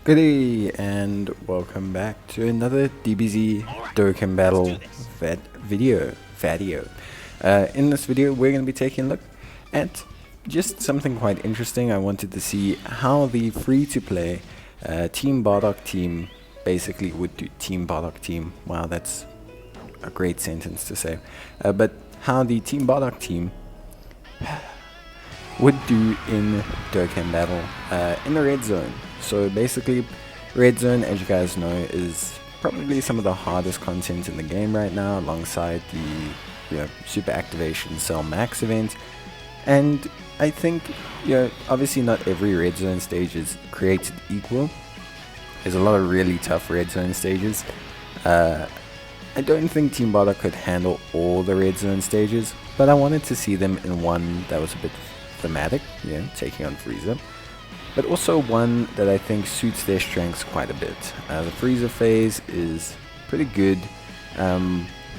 Good day and welcome back to another DBZ Dokkan battle video. In this video we're going to be taking a look at just something quite interesting. I wanted to see how the free-to-play Team Bardock team basically would do. Team Bardock team, wow, that's a great sentence to say. But how the Team Bardock team would do in Dokkan battle in the red zone. So basically, red zone, as you guys know, is probably some of the hardest content in the game right now, alongside the super activation cell max event. And I think, obviously not every red zone stage is created equal. There's a lot of really tough red zone stages. I don't think Team Bardock could handle all the red zone stages, but I wanted to see them in one that was a bit thematic, taking on Frieza, but also one that I think suits their strengths quite a bit. The Frieza phase is pretty good,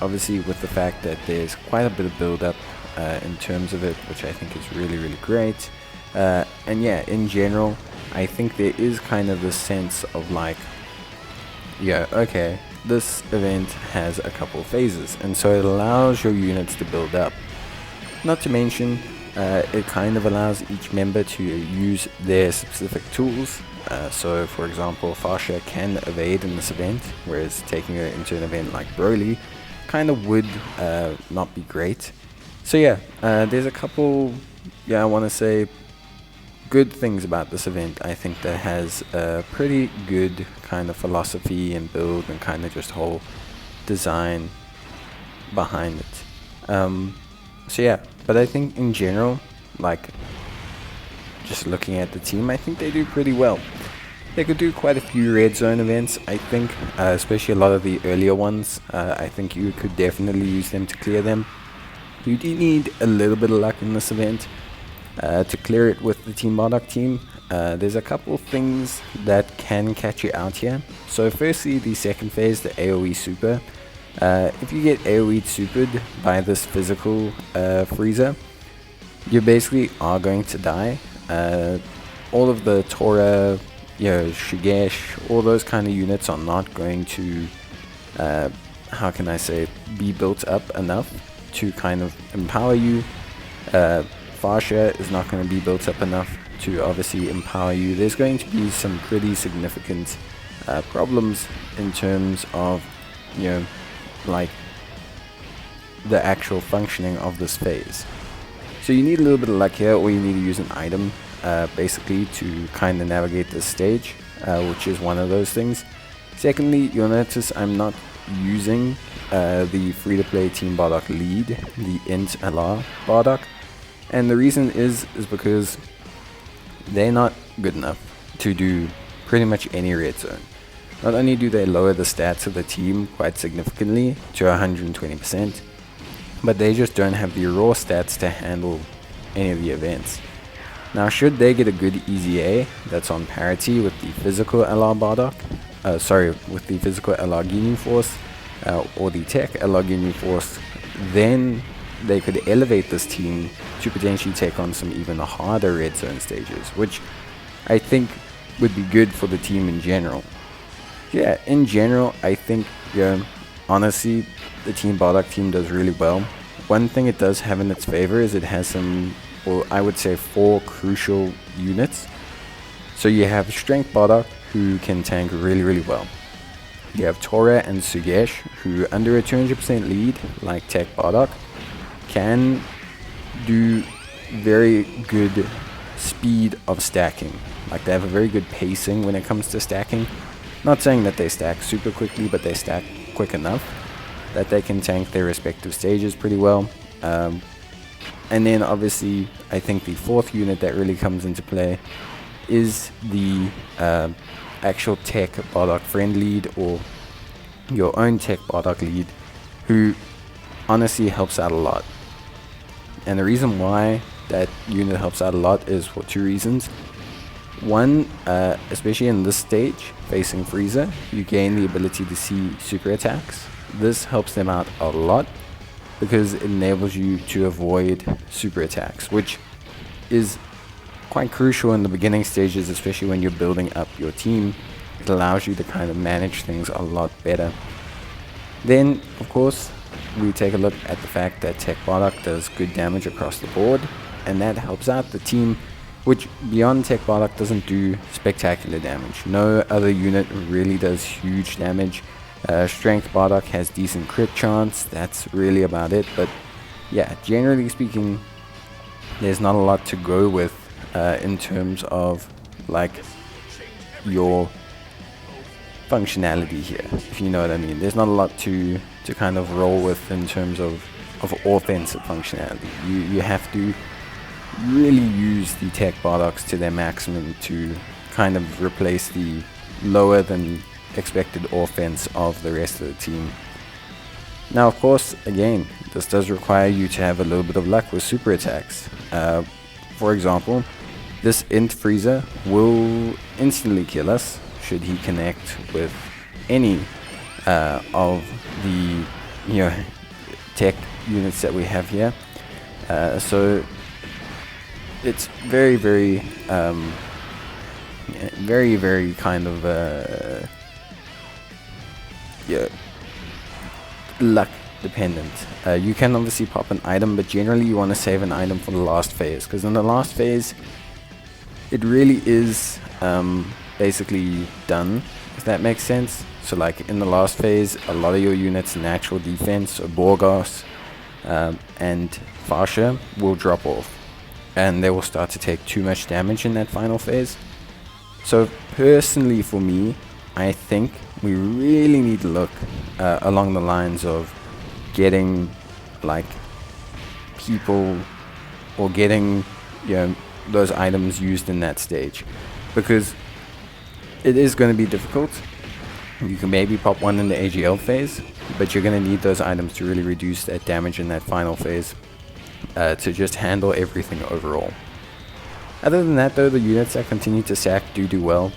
obviously with the fact that there's quite a bit of build up in terms of it, which I think is really great. And yeah, in general, I think there is kind of the sense of like, okay, this event has a couple phases, and so it allows your units to build up. Not to mention, it kind of allows each member to use their specific tools. So for example, Fasha can evade in this event, whereas taking her into an event like Broly kind of would not be great. So yeah, there's a couple, I want to say, good things about this event. I think that has a pretty good kind of philosophy and build and kind of just whole design behind it. So yeah, but I think in general, like, just looking at the team, I think they do pretty well. They could do quite a few red zone events, I think, especially a lot of the earlier ones. I think you could definitely use them to clear them. You do need a little bit of luck in this event to clear it with the Team Bardock team. There's a couple things that can catch you out here. So firstly, the second phase, the AoE super. If you get AoE supered by this physical Frieza, you basically are going to die. All of the Tora, Shugesh, all those kind of units are not going to, how can I say, be built up enough to kind of empower you. Fasha is not going to be built up enough to obviously empower you. There's going to be some pretty significant problems in terms of, like the actual functioning of this phase. So you need a little bit of luck here, or you need to use an item basically to kind of navigate this stage, which is one of those things. Secondly, you'll notice I'm not using the free-to-play Team Bardock lead, the INT STR Bardock, and the reason is because they're not good enough to do pretty much any red zone. Not only do they lower the stats of the team quite significantly to 120%, but they just don't have the raw stats to handle any of the events. Now, should they get a good EZA that's on parity with the physical LR Bardock, with the physical LR Ginyu Force, or the tech LR Ginyu Force, then they could elevate this team to potentially take on some even harder red zone stages, which I think would be good for the team in general. Yeah, in general, I think, honestly, the Team Bardock team does really well. One thing it does have in its favor is it has some, well, I would say 4 crucial units. So you have Strength Bardock, who can tank really well. You have Tora and Shugesh, who under a 200% lead, like Tech Bardock, can do very good speed of stacking. Like, they have a very good pacing when it comes to stacking. Not saying that they stack super quickly, but they stack quick enough that they can tank their respective stages pretty well. And then obviously, I think the 4th unit that really comes into play is the actual Tech Bardock friend lead, or your own Tech Bardock lead, who honestly helps out a lot. And the reason why that unit helps out a lot is for 2 reasons. One, especially in this stage, facing Frieza, you gain the ability to see super attacks. This helps them out a lot because it enables you to avoid super attacks, which is quite crucial in the beginning stages, especially when you're building up your team. It allows you to kind of manage things a lot better. Then, of course, we take a look at the fact that TEQ Bardock does good damage across the board, and that helps out the team, which beyond TEQ Bardock doesn't do spectacular damage. No other unit really does huge damage. Strength Bardock has decent crit chance, that's really about it, but yeah, generally speaking, there's not a lot to go with in terms of like your functionality here, if you know what I mean. There's not a lot to kind of roll with in terms of offensive functionality. You have to really use the TEQ Bardocks to their maximum to kind of replace the lower than expected offense of the rest of the team. Now, of course, again, this does require you to have a little bit of luck with super attacks. For example, this INT Frieza will instantly kill us should he connect with any of the tech units that we have here. So it's very, very kind of luck dependent. You can obviously pop an item, but generally you want to save an item for the last phase, because in the last phase it really is basically done, if that makes sense. So like in the last phase, a lot of your units' natural defense, so Borgos and Fasha, will drop off, and they will start to take too much damage in that final phase. So personally for me, I think we really need to look along the lines of getting like people or getting those items used in that stage, because it is going to be difficult. You can maybe pop one in the AGL phase, but you're going to need those items to really reduce that damage in that final phase to just handle everything overall. Other than that though, the units that continue to stack do well.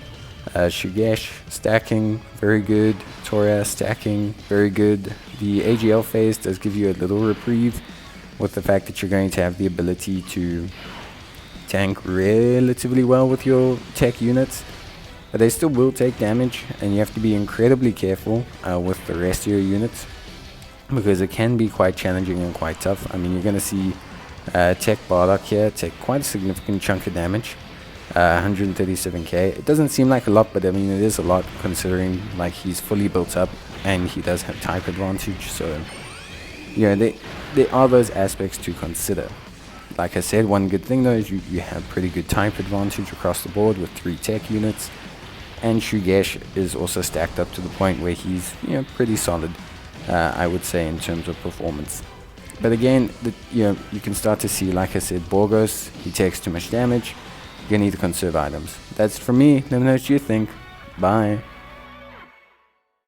Shugesh stacking, very good. Tora stacking, very good. The AGL phase does give you a little reprieve with the fact that you're going to have the ability to tank relatively well with your tech units, but they still will take damage, and you have to be incredibly careful with the rest of your units, because it can be quite challenging and quite tough. I mean, you're going to see TEQ Bardock here take quite a significant chunk of damage. 137k. It doesn't seem like a lot, but I mean it is a lot considering like he's fully built up and he does have type advantage. So there are those aspects to consider. Like I said, one good thing though is you have pretty good type advantage across the board with 3 tech units, and Shugesh is also stacked up to the point where he's pretty solid, I would say, in terms of performance. But again, you can start to see, like I said, Borgos, he takes too much damage. You're going to need to conserve items. That's for me. Let me know what you think. Bye.